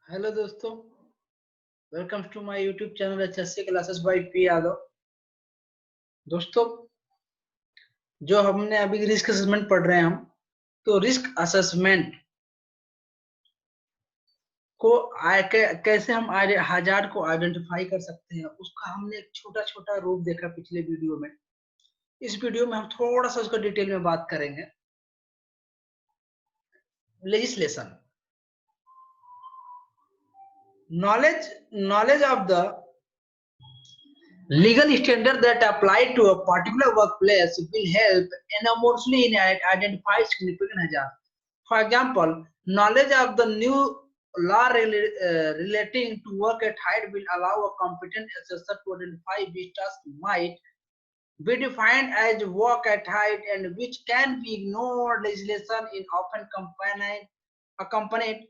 Hello दोस्तों, welcome to my YouTube channel HSC classes by P Yadav. दोस्तों, जो हमने अभी रिस्क असेसमेंट पढ़ रहे हैं हम, तो रिस्क असेसमेंट को कैसे हम हजार्ड को आइडेंटिफाई कर सकते हैं, उसका हमने एक छोटा छोटा रूप देखा पिछले वीडियो में। इस वीडियो में हम थोड़ा सा उसका डिटेल में बात करेंगे। Legislation, knowledge of the legal standard that apply to a particular workplace will help enormously in identify significant hazard. For example, knowledge of the new law relating to work at height will allow a competent assessor to identify which task might be defined as work at height and which can be ignored. Legislation is often accompanied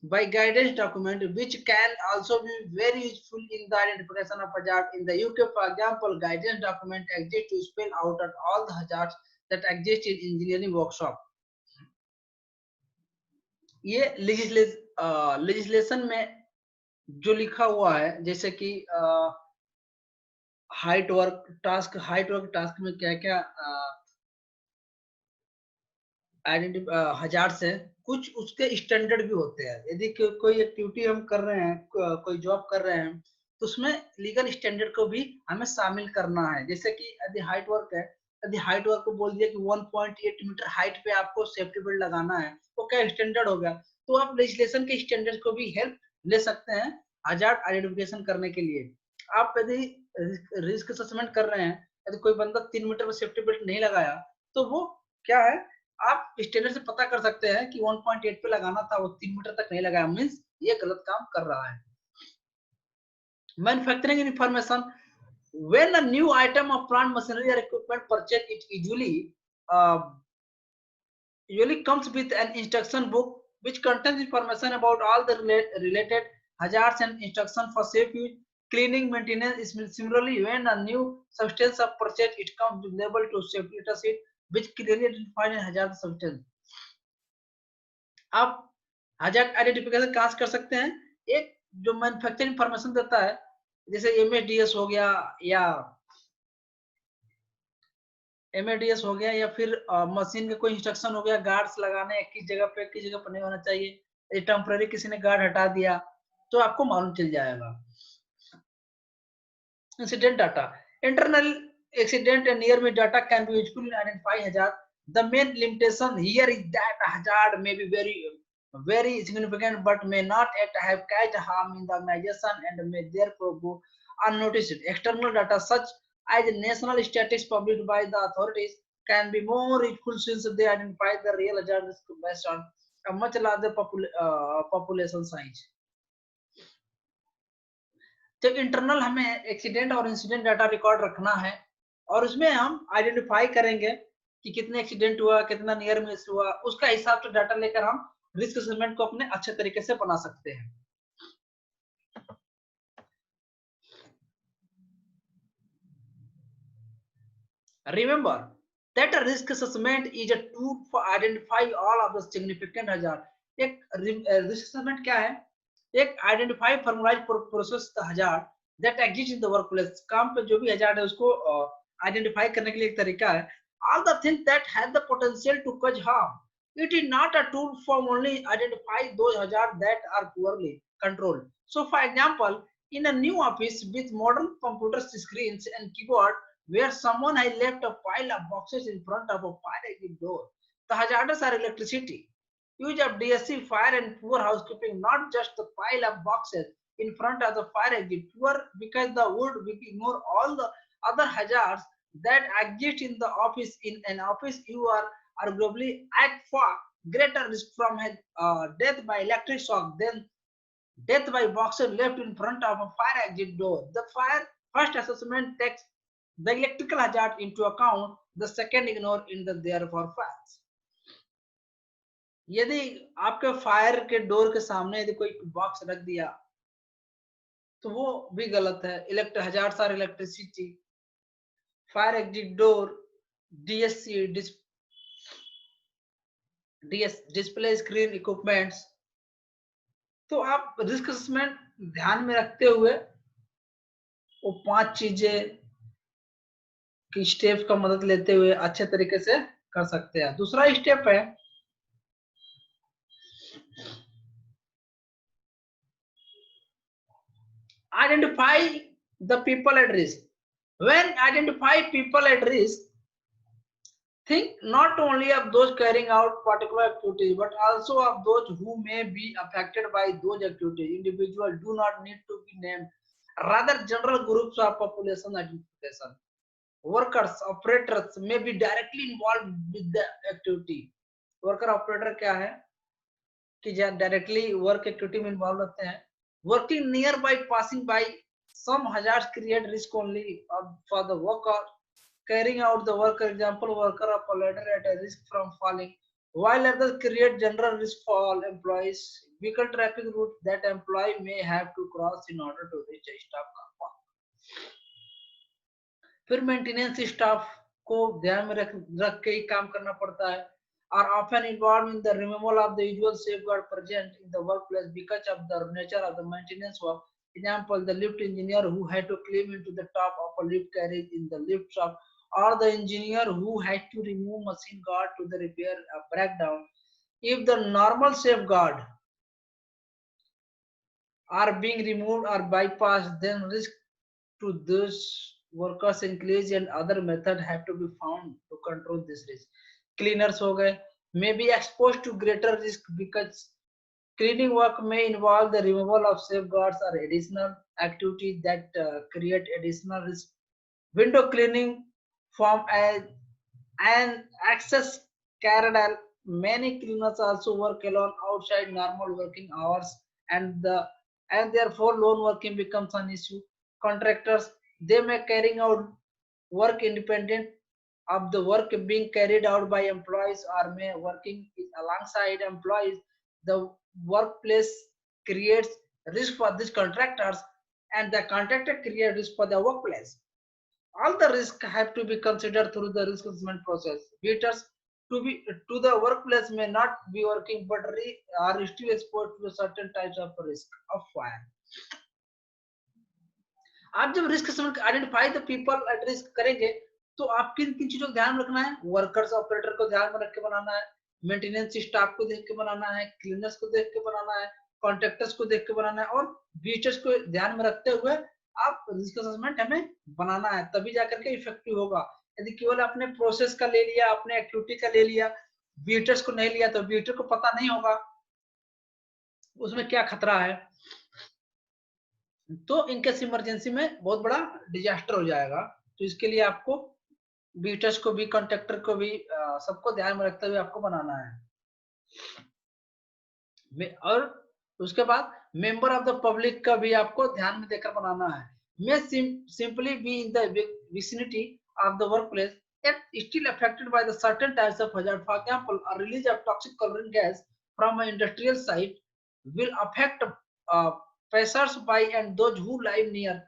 by guidance document, which can also be very useful in the identification of hazard. In the UK, for example, guidance document exist to spell out all the hazards that exist in engineering workshop. ये legislation में जो लिखा हुआ है, जैसे कि height work task में क्या क्या हजार से कुछ उसके स्टैंडर्ड भी होते हैं। यदि कोई एक्टिविटी हम कर रहे हैं, कोई जॉब कर रहे हैं, तो उसमें लीगल स्टैंडर्ड को भी हमें शामिल करना है। जैसे कि यदि हाइट वर्क है, यदि हाइट वर्क को बोल दिया कि 1.8 मीटर हाइट पे आपको सेफ्टी बेल्ट लगाना है, तो क्या स्टैंडर्ड हो गया। तो आप लेजिस्लेशन के स्टैंडर्ड को भी हेल्प ले सकते हैं हजार्ड आइडेंटिफिकेशन करने के लिए। आप यदि रिस्क असेसमेंट कर रहे हैं, यदि कोई बंदा 3 मीटर में सेफ्टी बेल्ट नहीं लगाया, तो वो क्या है, आप स्टैंडर्ड से पता कर सकते हैं कि 1.8 पे लगाना था, वो 3 मीटर तक नहीं लगाया, मीन्स ये गलत काम कर रहा है। Manufacturing information, when a new item of plant machinery or equipment purchased, it usually comes with an instruction book which contains information about all the related hazards and instruction for safe use, cleaning, maintenance. Similarly, when a new substance of purchase, it comes with label to safety sheet which clearly defines a hazardous substance. आप hazard identification कहां से कर सकते हैं? एक जो manufacturing information देता है, जैसे एमएडीएस हो गया या फिर मशीन का कोई इंस्ट्रक्शन हो गया, गार्ड्स लगाने किस जगह पे नहीं होना चाहिए, टेम्पररी किसी ने गार्ड हटा दिया, तो आपको मालूम चल जाएगा। Incident data, internal accident and near miss data can be useful in identifying hazard. The main limitation here is that a hazard may be very significant but may not yet have caused harm in the organization and may therefore go unnoticed. External data such as national statistics published by the authorities can be more useful since they identify the real hazard risk based on a much larger population size. तो internal हमें accident और incident data record रखना है, और उसमें हम identify करेंगे कि कितने एक्सीडेंट हुआ, कितना नियर मिस हुआ, उसका हिसाब से डाटा लेकर हम रिस्क असेसमेंट को अपने अच्छे तरीके से बना सकते हैं। Remember that a risk assessment is a tool for identifying all of the significant hazard. एक रिस्क असेसमेंट क्या है? एक identify formalise process hazard that exist in the workplace. काम पे जो भी हजार्ड है उसको आइडेंटिफाई करने के लिए एक तरीका है। All the things that have the potential to cause harm. It is not a tool for only identify those hazard that are poorly controlled. So for example, in a new office with modern computer screens and keyboard, where someone had left a pile of boxes in front of a fire exit door. The hazards are electricity, use of DSC, fire, and poor housekeeping, not just the pile of boxes in front of the fire exit. Poor because the wood will ignore all the other hazards that exist in the office. In an office, you are arguably at far greater risk from death by electric shock than death by boxer left in front of a fire exit door. The fire first assessment takes the electrical hazard into account, the second ignore in the therefore facts. यदि आपके fire के door के सामने यदि कोई box रख दिया, तो वो भी गलत है। हजार सारे electricity, fire exit door, DSC display screen equipments, तो आप रिस्क असेसमेंट ध्यान में रखते हुए वो 5 चीजें की स्टेप का मदद लेते हुए अच्छे तरीके से कर सकते हैं। दूसरा स्टेप है identify the people at risk. When identify people at risk, think not only of those carrying out particular activities, but also of those who may be affected by those activities. Individuals do not need to be named, rather general groups of population identification. Workers, operators may be directly involved with the activity. Worker operator क्या है कि directly work activity में involve रहते हैं। Working near by passing by some hazards create risk only for the worker carrying out the work. Example, worker of a ladder at a risk from falling, while others create general risk for all employees. Vehicle traffic route that employee may have to cross in order to reach a stop car park. फिर maintenance staff को ध्यान में रख के ही काम करना पड़ता है। Are often involved in the removal of the usual safeguard present in the workplace because of the nature of the maintenance work. Example, the lift engineer who had to climb into the top of a lift carriage in the lift shop, or the engineer who had to remove machine guard to the repair a breakdown. If the normal safeguard are being removed or bypassed, then risk to those workers increase and other methods have to be found to control this risk. Cleaners हो गए may be exposed to greater risk because cleaning work may involve the removal of safeguards or additional activities that create additional risk. Window cleaning form an access carried out. Many cleaners also work alone outside normal working hours, and therefore lone working becomes an issue. Contractors, they may carrying out work independent of the work being carried out by employees or may working alongside employees. The workplace creates risk for these contractors, and the contractor creates risk for the workplace. All the risks have to be considered through the risk assessment process. Visitors to the workplace may not be working but are still exposed to certain types of risk of fire. आप जब risk assessment identify the people at risk करेंगे तो आप किन किन चीजों का ध्यान रखना है? वर्कर्स ऑपरेटर को ध्यान में रख के बनाना है, मेंटेनेंस स्टाफ को देख के बनाना है, क्लीनर्स को देख के बनाना है, कॉन्ट्रैक्टर्स को देख के बनाना है और विजिटर्स को ध्यान में रखते हुए आप रिस्क असेसमेंट हमें बनाना है, तभी जाकर के इफेक्टिव होगा। यदि केवल आपने प्रोसेस का ले लिया, आपने एक्टिविटी का ले लिया, विजिटर्स को नहीं लिया तो विजिटर को पता नहीं होगा उसमें क्या खतरा है, तो इनकेस इमरजेंसी में बहुत बड़ा डिजास्टर हो जाएगा। तो इसके लिए आपको विजिटर्स को भी, कॉन्ट्रैक्टर को भी, सबको ध्यान में रखते हुए आपको बनाना है। और उसके बाद मेंबर ऑफ द पब्लिक का भी आपको ध्यान में देकर बनाना है। may simply be in the vicinity of the workplace yet still affected by the certain types of hazard. For example, a release of toxic chlorine gas from an industrial site will affect passers-by and those who live near.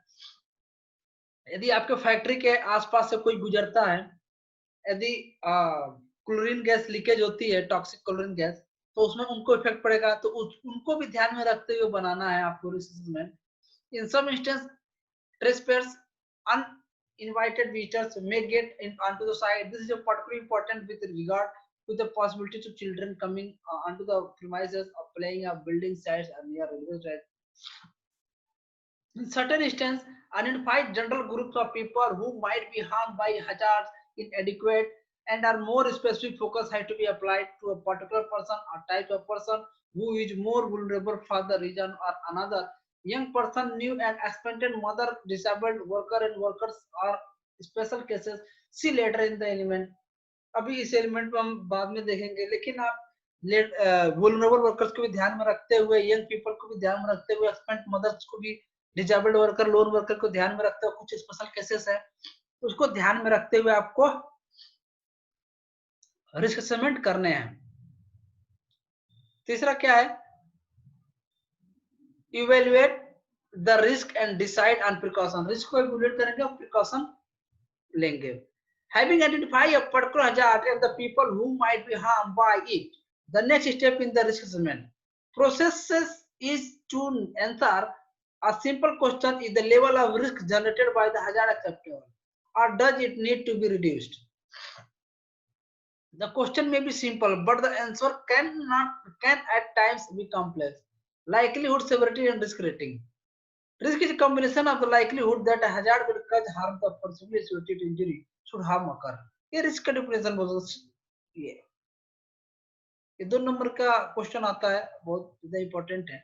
यदि आपके factory के आसपास से कोई गुजरता है, यदि chlorine gas leakage होती है, टॉक्सिक क्लोरीन गैस, तो उसमें उनको इफेक्ट पड़ेगा, तो उनको भी ध्यान में रखते हुए बनाना है आपको risk assessment. In some instance trespassers, uninvited visitors may get onto the site. This is particularly important with regard to the possibility of children coming onto the premises of playing of building sites or near railway tracks. In certain instances, identified general groups of people who might be harmed by hazards inadequate and are more specific focus has to be applied to a particular person or type of person who is more vulnerable for the reason or another. Young person, new and expectant mother, disabled worker and workers are special cases. See later in the element. अभी इस element को हम बाद में देखेंगे, लेकिन आप vulnerable workers को भी ध्यान में रखते हुए, यंग पीपल को भी ध्यान में रखते हुए, एक्सपेंट मदर्स को भी, डिसेबल्ड वर्कर, लोन वर्कर को ध्यान में रखते हुए, कुछ स्पेशल केसेस है उसको ध्यान में रखते हुए आपको रिस्क असेसमेंट करने हैं। तीसरा क्या है? Evaluate the risk and decide on precaution. Risk को इवेल्युएट करेंगे और प्रिकॉशन लेंगे। Having identified a particular hazard and the people who might be harmed by it, the next step in the risk assessment processes is to answer a simple question: is the level of risk generated by the hazard acceptable, or does it need to be reduced? The question may be simple, but the answer can at times be complex. Likelihood, severity, and risk rating. Risk is a combination of the likelihood that a hazard will cause harm to possibly associated injury should harm occur. ये risk का definition बहुत ये 2 number का question आता है, बहुत ज्यादा important है.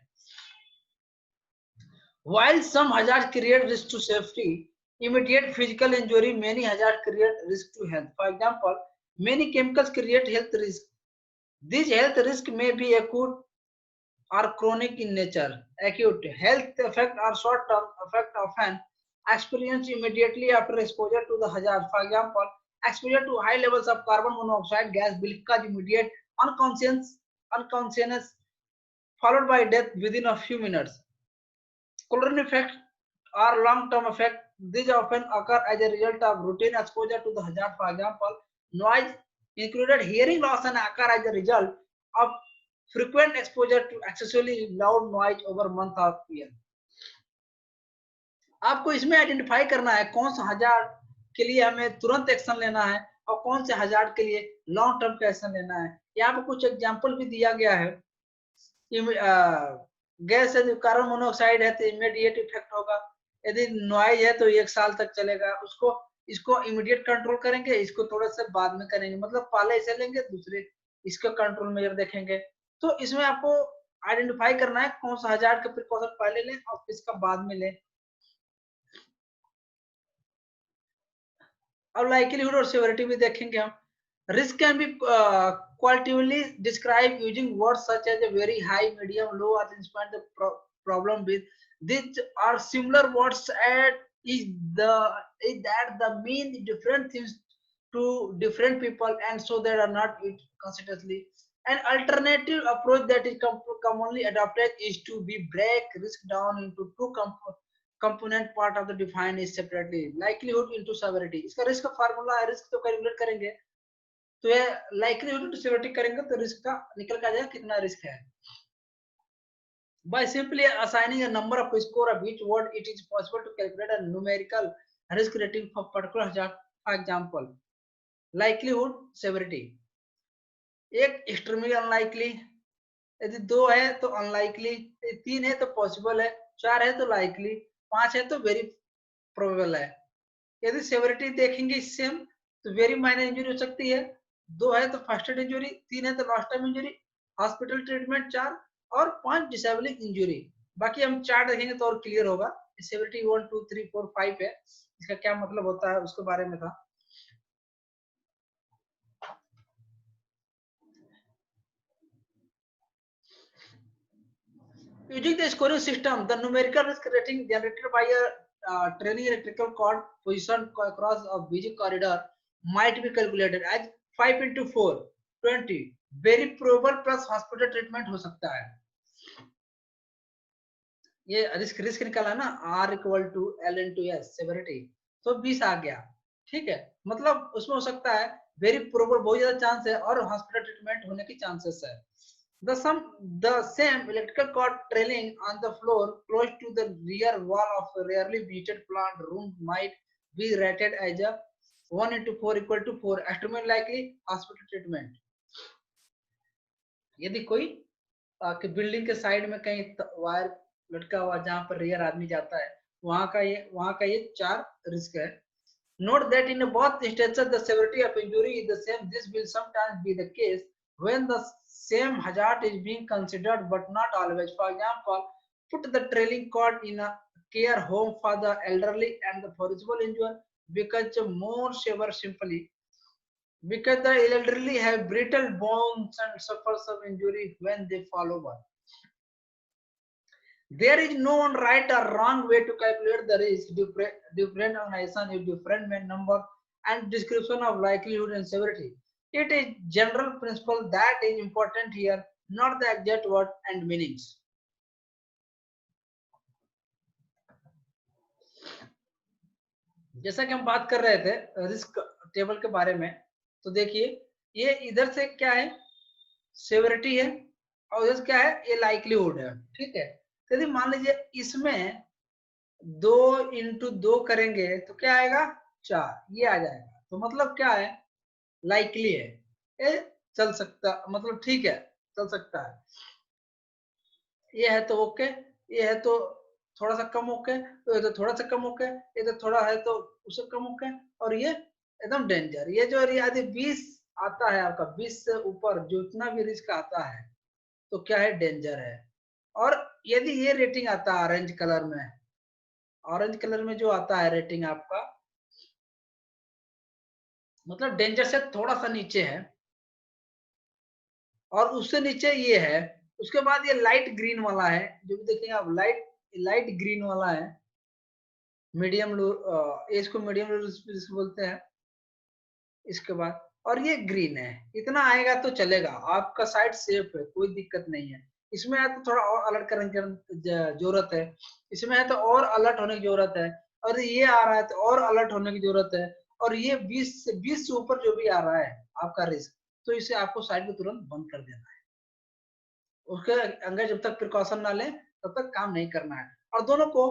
While some hazards create risk to safety, immediate physical injury, many hazards create risk to health. For example, many chemicals create health risk. These health risk may be acute or chronic in nature. Acute health effect or short-term effect often experienced immediately after exposure to the hazard. For example, exposure to high levels of carbon monoxide gas will cause immediate unconsciousness followed by death within a few minutes. Coronary effect or long-term effect, these often occur as a result of routine exposure to the hazard. For example, noise included hearing loss and occur as a result of frequent exposure to excessively loud noise over month or year. आपको इसमें identify करना है कौन सा hazard के लिए हमें तुरंत एक्शन लेना है और कौन से हजार्ड के लिए लॉन्ग टर्म का एक्शन लेना है. यहाँ पे कुछ एग्जांपल भी दिया गया है. गैस है, कार्बन मोनोऑक्साइड है तो इमीडिएट इफेक्ट होगा. यदि नॉइज है तो 1 साल तक चलेगा. इसको इमीडिएट कंट्रोल करेंगे, इसको थोड़ा सा बाद में करेंगे. मतलब पहले इसे लेंगे, दूसरे इसका कंट्रोल मेजर देखेंगे. तो इसमें आपको आइडेंटिफाई करना है कौन सा हजार्ड का प्रिकॉशन पहले लें और इसका बाद में लें. अब लाइक्लीहुड और सेवरिटी भी देखेंगे हम. Risk can be qualitatively described using words such as a very high, medium, low, or despite the problem with. These are similar words at is that the mean different things to different people, and so they are not consistently. An alternative approach that is commonly adopted is to be break risk down into two component part of the defined is separately. Likelihood into severity. इसका risk का formula है. Risk तो calculate करेंगे तो ये likelihood to severity करेंगे तो risk का निकल के आ जाएगा कितना रिस्क है. By simply assigning a number of score of each word, it is possible to calculate a numerical risk rating for particular hazard. For example, likelihood severity. एक extremely unlikely, यदि 2 है तो unlikely, 3 है तो possible है, 4 है तो likely, 5 है तो very probable है. यदि सेवरिटी देखेंगे सेम तो वेरी माइनर इंजरी हो सकती है, 2 है तो फर्स्ट एड इंजरी, 3 है तो last time injury, hospital treatment 4 और 5 डिसेबलिंग इंजरी. बाकी हम 4 देखेंगे तो और क्लियर होगा. सेवरिटी 1 2 3 4 5 है. इसका क्या मतलब होता है उसके बारे में था. Using the scoring system, the numerical risk rating generated by a trailing electrical cord positioned across a busy corridor might be calculated as 5 into 4, 20. Very probable plus hospital treatment हो सकता है. ये रिस्क निकाला ना, R equal to L into S severity, तो 20 आ गया. ठीक है, मतलब उसमें हो सकता है वेरी प्रोबेबल, बहुत ज्यादा चांस है, और हॉस्पिटल ट्रीटमेंट होने की चांसेस है. The same electrical cord trailing on the floor close to the rear wall of a rarely visited plant room might be rated as a 1 into 4 equal to 4. Extremely likely hospital treatment. यदि कोई building के side में कहीं wire लटका हुआ जहां पर rare आदमी जाता है, वहां का ये 4 रिस्क है. Note that in both instances the severity of injury is the same. This will sometimes be the case when the same hazard is being considered but not always. For example, put the trailing cord in a care home for the elderly and the possible injury becomes more severe simply because the elderly have brittle bones and suffer some injury when they fall over. There is no one right or wrong way to calculate the risk. Different organizations use different number and description of likelihood and severity. It is general principle that is important here, not the exact word and meanings. जैसा कि हम बात कर रहे थे risk table के बारे में, तो देखिए ये इधर से क्या है, सेवरिटी है और क्या है, ये लाइक्लीहुड है, ठीक है। तो यदि मान लीजिए इसमें 2 इंटू 2 करेंगे तो क्या आएगा, 4, ये आ जाएगा। तो मतलब क्या है, लाइकली है, ये चल सकता, मतलब ठीक है, चल सकता है। ये है तो ओके, ये है तो थोड़ा सा कम ओके, तो ये तो थोड़ा सा ओके, ये तो थोड़ा है तो उससे कम ओके, और ये एकदम डेंजर। ये जो यदि 20 आता है आपका, 20 से ऊपर जो इतना भी रिस्क आता है तो क्या है, डेंजर है। और यदि ये रेटिंग आता है ऑरेंज कलर में, ऑरेंज कलर में जो आता है रेटिंग आपका, मतलब डेंजर से थोड़ा सा नीचे है, और उससे नीचे ये है। उसके बाद ये लाइट ग्रीन वाला है, जो भी देखेंगे आप, लाइट लाइट ग्रीन वाला है, मीडियम लो, इसको मीडियम लो बोलते हैं। इसके बाद और ये ग्रीन है, इतना आएगा तो चलेगा, आपका साइट सेफ है, कोई दिक्कत नहीं है। इसमें है तो थोड़ा और अलर्ट करने की जरूरत है, इसमें है तो और अलर्ट होने की जरूरत है, और ये आ रहा है तो और अलर्ट होने की जरूरत है। और ये 20 से ऊपर जो भी आ रहा है आपका रिस्क, तो इसे आपको साइट को तुरंत बंद कर देना है। उसके अंदर जब तक प्रिकॉशन ना ले तब तक काम नहीं करना है। और दोनों को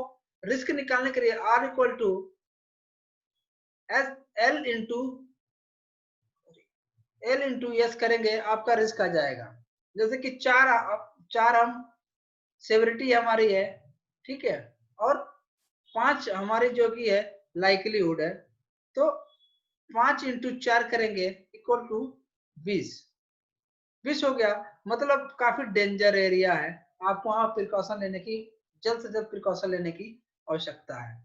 रिस्क निकालने के लिए R equal to S L into S करेंगे, आपका रिस्क आ जाएगा। जैसे कि 4 हम सेवरिटी हमारी है, ठीक है, और 5 हमारी जो की है लाइकलीहुड है, तो 5 इंटू 4 करेंगे इक्वल टू 20 हो गया। मतलब काफी डेंजर एरिया है, आपको वहां प्रिकॉशन लेने की, जल्द से जल्द प्रिकॉशन लेने की आवश्यकता है।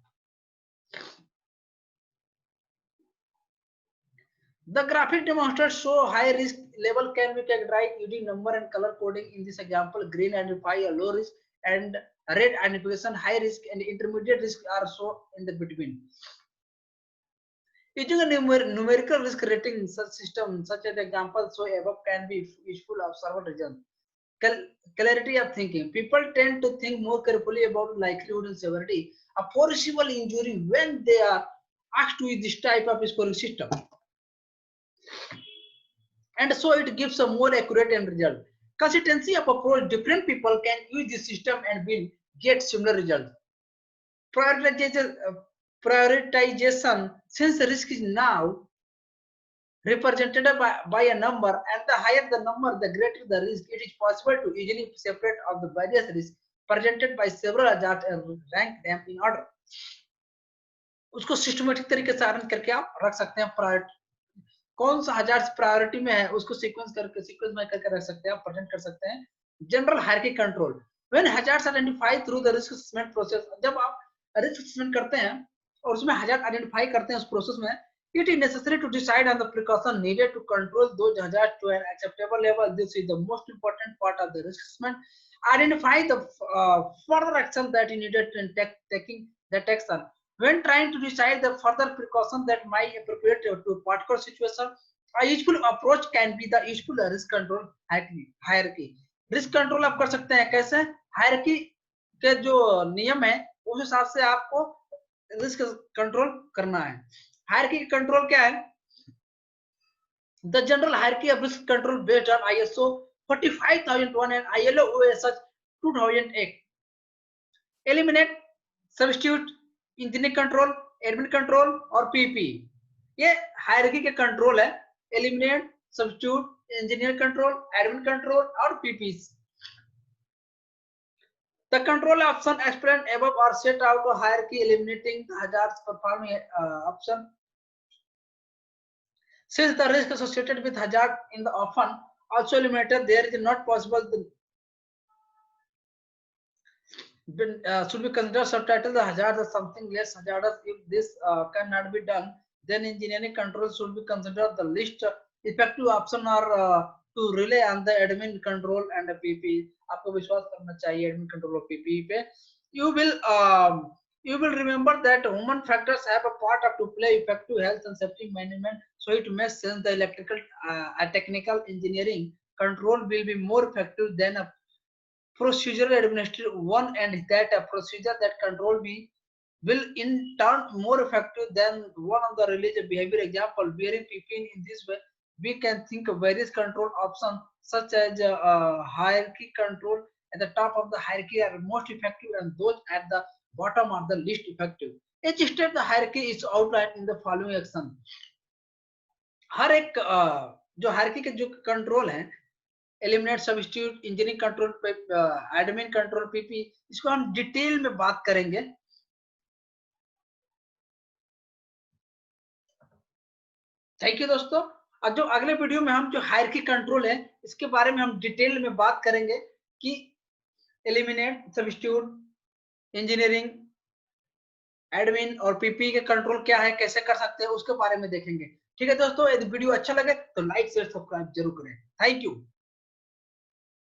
The graphic demonstrates show high risk level can be categorized using number and color coding. In this example, green identify a low risk and red identification high risk, and intermediate risk are shown in the between. Using a numerical risk rating such system, such as the example so above, can be useful of server results. Clarity of thinking. People tend to think more carefully about likelihood and severity of foreseeable injury when they are asked to use this type of scoring system. And so it gives a more accurate end result. Consistency of approach, different people can use this system and will get similar results. Prioritization, since risk is now represented by a number, and the higher the number, the greater the risk, it is possible to easily separate of the various risks presented by several hazards and rank them in order. उसको systematic तरीके से arrange करके आप रख सकते हैं, priority कौन सा हजार प्रायोरिटी में है उसको सीक्वेंस में करके रख सकते हैं, प्रेजेंट कर सकते हैं। General hierarchy control, when hazards identify through the risk assessment process, जब आप रिस्क असेसमेंट करते हैं और उसमें हजार्ड आइडेंटिफाई करते हैं उस प्रोसेस में, it is necessary to decide on the precaution needed to control those hazards to an acceptable level. This is the most important part of the risk assessment. Identify the further action that is needed in taking that action. When trying to decide the further precaution that might be appropriate to a particular situation, a useful approach can be the useful risk control hierarchy. Risk control आप कर सकते हैं कैसे, hierarchy के जो नियम है उस हिसाब से आपको रिस्क कंट्रोल करना है। हायरार्की कंट्रोल क्या है, the general hierarchy of risk control based on ISO 45001 and ILO OS 2008. Eliminate, substitute, engineer control, admin control और पीपी, ये हायरार्की के कंट्रोल है। Eliminate, substitute, engineer control, admin control और PP. The control option explained above are set out a hierarchy eliminating the hazards performing option. Since the risk associated with hazard in the often also eliminated, there is not possible should be considered subtitle the hazard as something less hazardous. If this cannot be done, then engineering control should be considered the least effective option, or to rely on the admin control and PP. आपको विश्वास करना चाहिए admin control और PP पे। You will remember that human factors have a part of to play effective health and safety management. So it makes sense the electrical technical engineering control will be more effective than a procedural administrative one, and that a procedure that control will in turn more effective than one of the religious behavior. Example, wearing PP in this way we can think of various control options such as hierarchy control. At the top of the hierarchy are most effective and those at the bottom are the least effective. Each step the hierarchy is outlined in the following action. हर एक जो hierarchy के जो control हैं, eliminate, substitute, engineering control, admin control, PP, इसको हम detail में बात करेंगे। थैंक यू दोस्तों। अब जो अगले वीडियो में हम जो हायरार्की कंट्रोल है इसके बारे में हम डिटेल में बात करेंगे कि एलिमिनेट, सब्स्टिट्यूट, इंजीनियरिंग, एडमिन और पीपी के कंट्रोल क्या है, कैसे कर सकते हैं, उसके बारे में देखेंगे। ठीक है दोस्तों, यदि वीडियो अच्छा लगे तो लाइक शेयर सब्सक्राइब जरूर करें। Thank you.